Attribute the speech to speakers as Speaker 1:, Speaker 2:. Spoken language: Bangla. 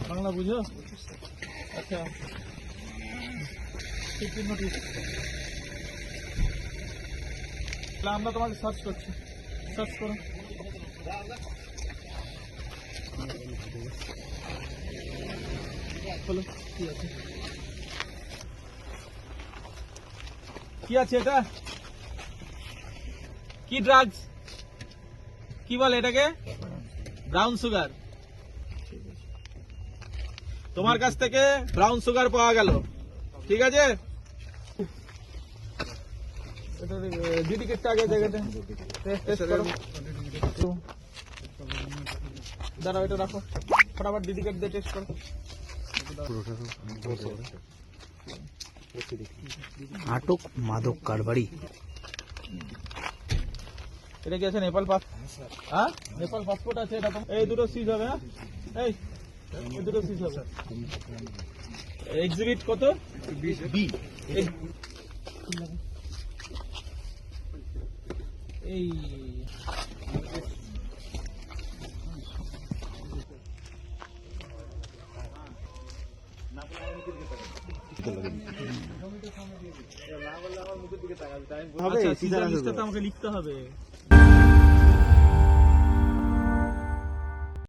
Speaker 1: বাংলা বুঝো? আচ্ছা, আমরা তোমাকে সার্চ করছি, সার্চ করো। বলো কি আছে, কি আছে এটা? কি ড্রাগস, কি বলে এটাকে? Brown sugar. তোমার কাছ থেকে ব্রাউন সুগার পাওয়া গেল, ঠিক আছে? ডিডি কিটটা আগে জায়গাতে টেস্ট করো। দাঁড়াও, এটা রাখো, ফটাফট ডিডি কিট দিয়ে টেস্ট করো।
Speaker 2: আটক মাদক কারবারি।
Speaker 1: এটা কি আছে? নেপাল পাস, হ্যাঁ নেপাল পাসপোর্ট আছে এটা। এই দুটো সিজ হবে, হ্যাঁ এই দুটো সিজ হবে। এক্সিবিট কত? বি। এই আমাকে লিখতে হবে।